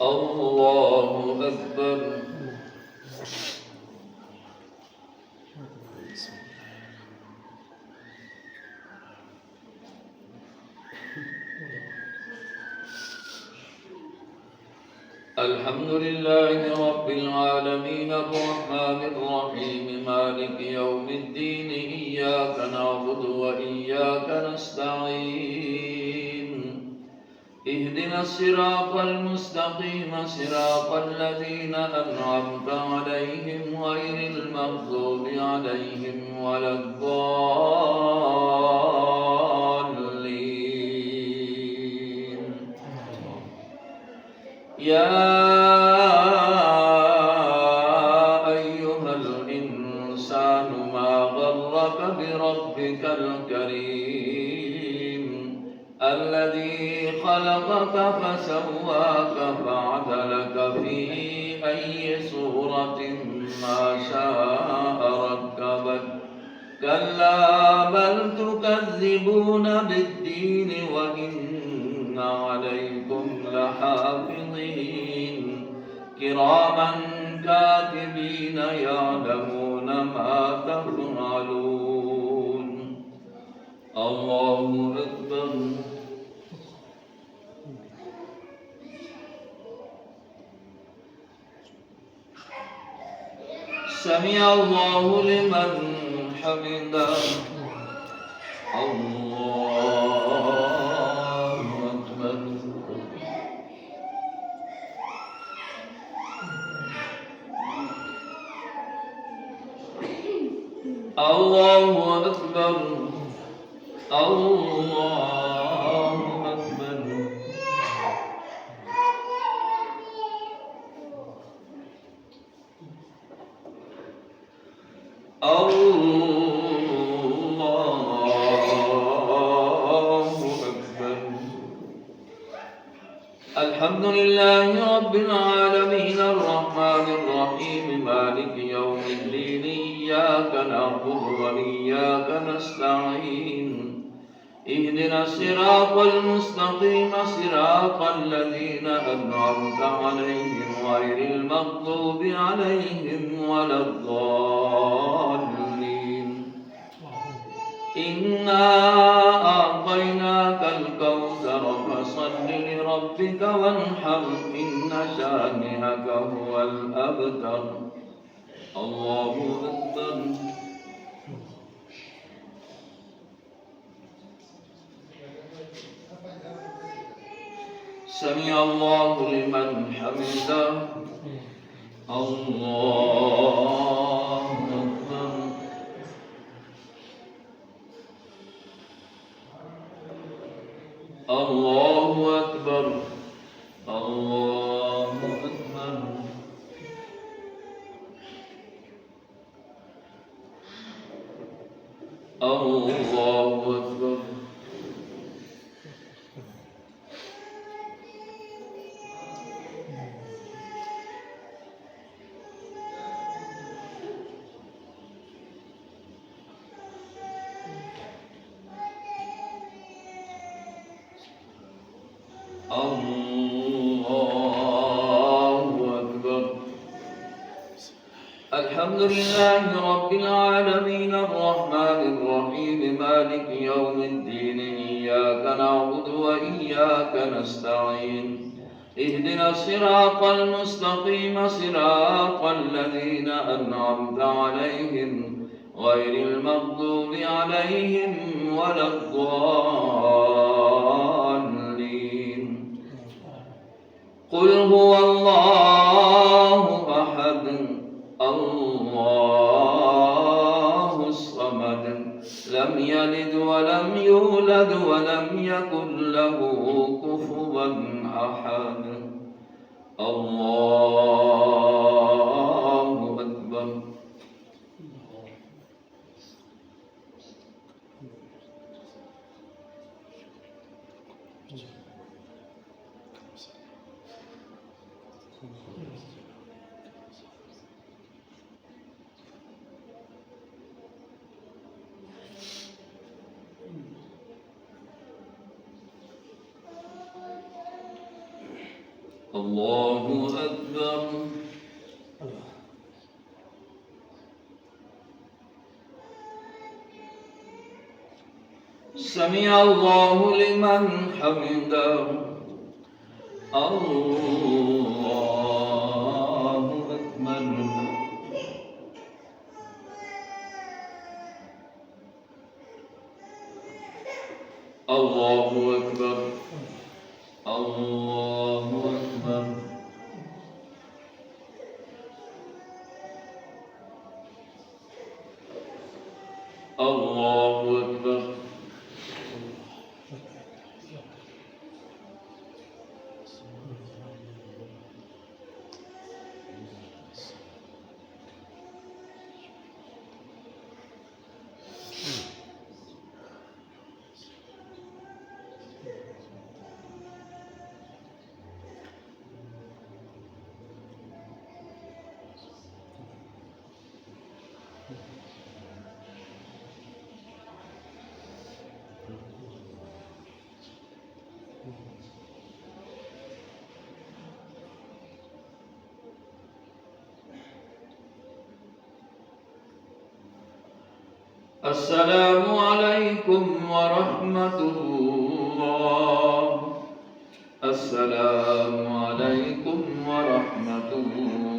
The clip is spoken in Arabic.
الله أكبر. الحمد لله رب العالمين الرحمن الرحيم مالك يوم الدين إياك نعبد وإياك نستعين اهدنا الصراط المستقيم صراط الذين أنعمت عليهم غير المغضوب عليهم ولا الضالين. يا أيها الإنسان ما غرك بربك الكريم الذي خلقك فسواك فعدلك في أي صورة ما شاء ركبك كلا بل تكذبون بالدين وإن عليكم لحافظين كراما كاتبين يعلمون ما تفعلون. الله أكبر. سمع الله لمن حمده. الله أكبر. الله أكبر. الله أكبر. الحمد لله رب العالمين الرحمن الرحيم مالك يوم الدين إياك نعبد وإياك نستعين اهدنا الصراط المستقيم صراط الذين أنعمت عليهم غير المغضوب عليهم ولا الضالين. إنا أعطيناك الكوثر فصل لربك وانحر إن شانئك هو الأبتر. الله أكبر. سمع الله لمن حمده. الله أكبر. الله أكبر. الله أكبر. الله أكبر. الله أكبر. الحمد لله رب العالمين الرحمن الرحيم مالك يوم الدين إياك نعبد وإياك نستعين اهدنا الصراط المستقيم صراط الذين أنعمت عليهم غير المغضوب عليهم ولا الضالين. قل هو الله أحد الله الصمد لم يلد ولم يولد ولم يكن له كفوا أحد. الله أكبر. الله أكبر. سمع الله لمن حمده. الله أكبر. الله أكبر. الله أكبر. الله أكبر. السلام عليكم ورحمة الله. السلام عليكم ورحمة الله.